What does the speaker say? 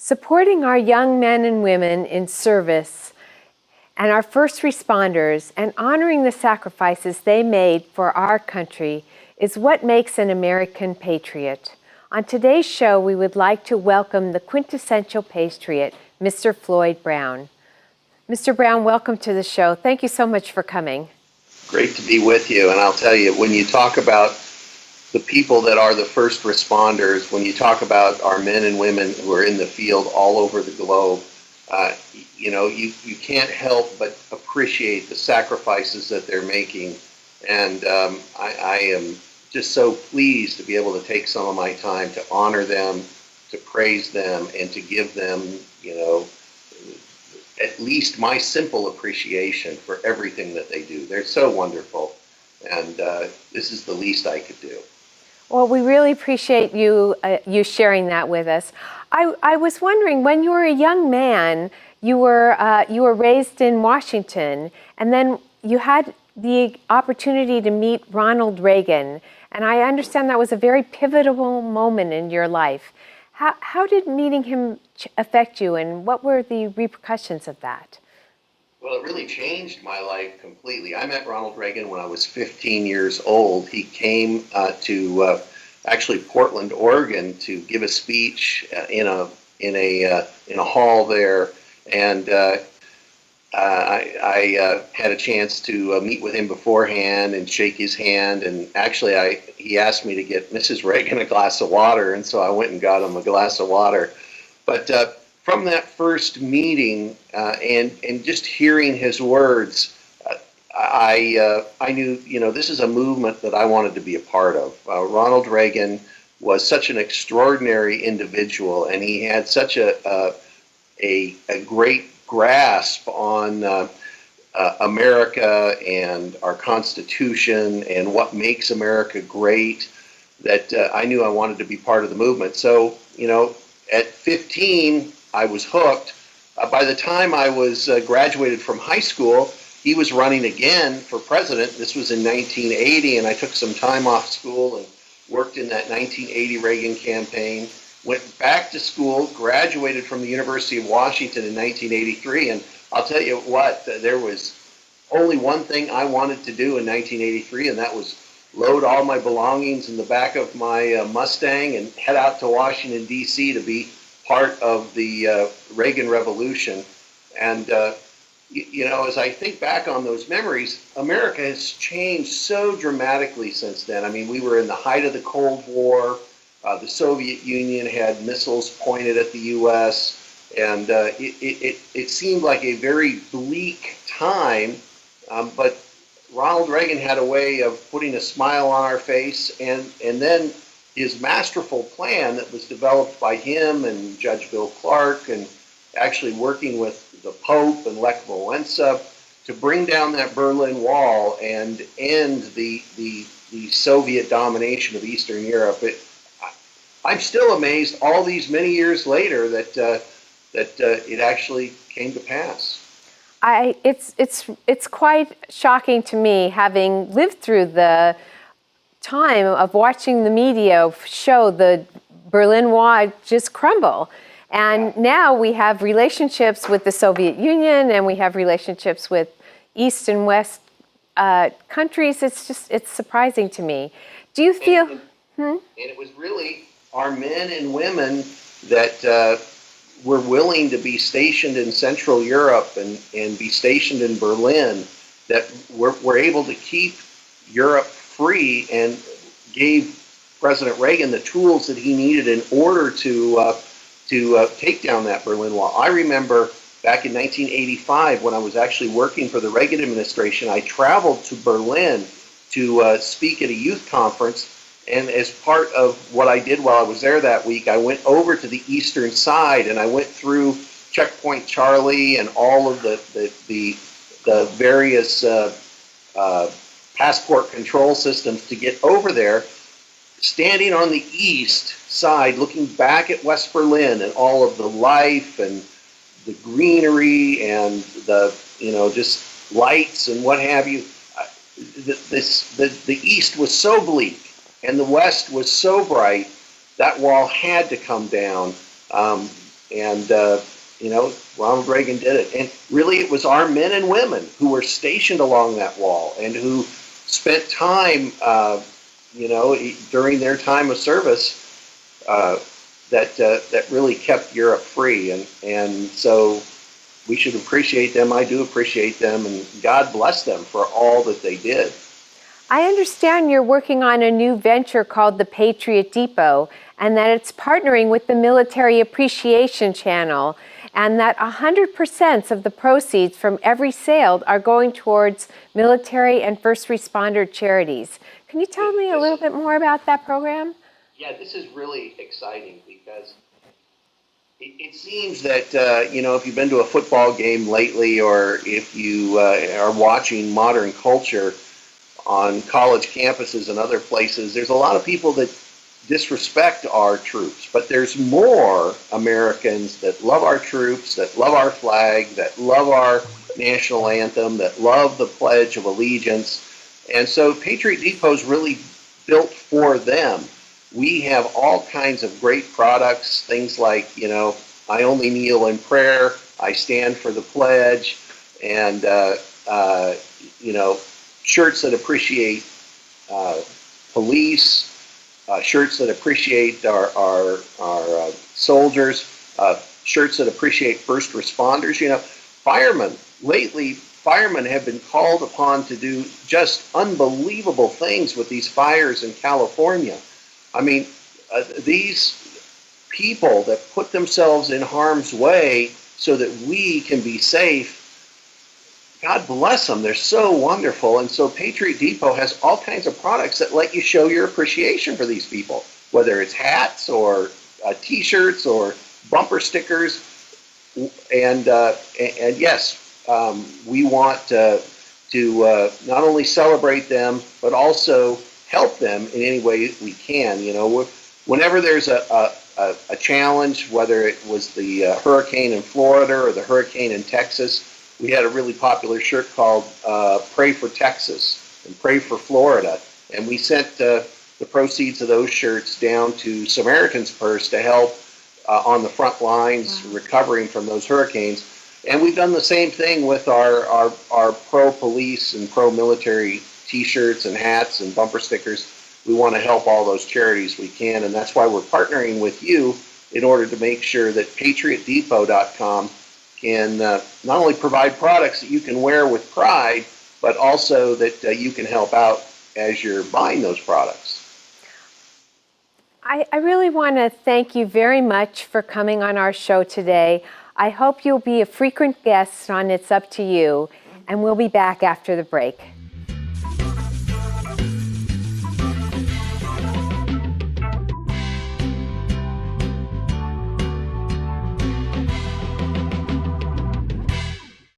Supporting our young men and women in service and our first responders and honoring the sacrifices they made for our country is what makes an American patriot. On today's show, we would like to welcome the quintessential patriot, Mr. Floyd Brown. Mr. Brown, welcome to the show. Thank you so much for coming. Great to be with you. And I'll tell you, when you talk about the people that are the first responders, when you talk about our men and women who are in the field all over the globe, you can't help but appreciate the sacrifices that they're making. And I am just so pleased to be able to take some of my time to honor them, to praise them, and to give them, at least my simple appreciation for everything that they do. They're so wonderful, and this is the least I could do. Well, we really appreciate you sharing that with us. I was wondering, when you were a young man, you were raised in Washington, and then you had the opportunity to meet Ronald Reagan, and I understand that was a very pivotal moment in your life. How did meeting him affect you, and what were the repercussions of that? Well, it really changed my life completely. I met Ronald Reagan when I was 15 years old. He came to actually Portland, Oregon, to give a speech in a hall there, and I had a chance to meet with him beforehand and shake his hand. And actually, he asked me to get Mrs. Reagan a glass of water, and so I went and got him a glass of water. But from that first meeting and just hearing his words, I knew, this is a movement that I wanted to be a part of. Ronald Reagan was such an extraordinary individual, and he had such a great grasp on America and our Constitution and what makes America great, that I knew I wanted to be part of the movement. So, at 15, I was hooked. By the time I was graduated from high school, he was running again for president. This was in 1980, and I took some time off school and worked in that 1980 Reagan campaign. Went back to school, graduated from the University of Washington in 1983, and I'll tell you what, there was only one thing I wanted to do in 1983, and that was load all my belongings in the back of my Mustang and head out to Washington, D.C. to be part of the Reagan Revolution. And, as I think back on those memories, America has changed so dramatically since then. I mean, we were in the height of the Cold War. The Soviet Union had missiles pointed at the U.S., and it seemed like a very bleak time, but Ronald Reagan had a way of putting a smile on our face, and then his masterful plan that was developed by him and Judge Bill Clark, and actually working with the Pope and Lech Walesa to bring down that Berlin Wall and end the Soviet domination of Eastern Europe. I'm still amazed all these many years later that it actually came to pass. It's quite shocking to me, having lived through the time of watching the media show the Berlin Wall just crumble. And now we have relationships with the Soviet Union, and we have relationships with East and West countries. It's surprising to me. Do you feel? And it was really our men and women that were willing to be stationed in Central Europe and be stationed in Berlin that were able to keep Europe free and gave President Reagan the tools that he needed in order to take down that Berlin Wall. I remember back in 1985 when I was actually working for the Reagan administration, I traveled to Berlin to speak at a youth conference. And as part of what I did while I was there that week, I went over to the eastern side and I went through Checkpoint Charlie and all of the various passport control systems to get over there. Standing on the east side, looking back at West Berlin and all of the life and the greenery and the just lights and what have you, the east was so bleak. And the West was so bright, that wall had to come down. and Ronald Reagan did it. And really, it was our men and women who were stationed along that wall and who spent time, during their time of service, that really kept Europe free. And so we should appreciate them. I do appreciate them, and God bless them for all that they did. I understand you're working on a new venture called the Patriot Depot, and that it's partnering with the Military Appreciation Channel, and that 100% of the proceeds from every sale are going towards military and first responder charities. Can you tell me a little bit more about that program? Yeah, this is really exciting because it seems that, if you've been to a football game lately, or if you are watching modern culture on college campuses and other places, there's a lot of people that disrespect our troops, but there's more Americans that love our troops, that love our flag, that love our national anthem, that love the Pledge of Allegiance. And so Patriot Depot is really built for them. We have all kinds of great products, things like, I only kneel in prayer, I stand for the pledge, and, shirts that appreciate police, shirts that appreciate our soldiers, shirts that appreciate first responders. Firemen, lately, firemen have been called upon to do just unbelievable things with these fires in California. I mean, these people that put themselves in harm's way so that we can be safe, God bless them. They're so wonderful. And so Patriot Depot has all kinds of products that let you show your appreciation for these people, whether it's hats or T-shirts or bumper stickers. And yes, we want to not only celebrate them, but also help them in any way we can. Whenever there's a challenge, whether it was the hurricane in Florida or the hurricane in Texas, we had a really popular shirt called Pray for Texas and Pray for Florida. And we sent the proceeds of those shirts down to Samaritan's Purse to help on the front lines recovering from those hurricanes. And we've done the same thing with our pro-police and pro-military T-shirts and hats and bumper stickers. We want to help all those charities we can. And that's why we're partnering with you in order to make sure that PatriotDepot.com can not only provide products that you can wear with pride, but also that you can help out as you're buying those products. I really want to thank you very much for coming on our show today. I hope you'll be a frequent guest on It's Up to You, and we'll be back after the break.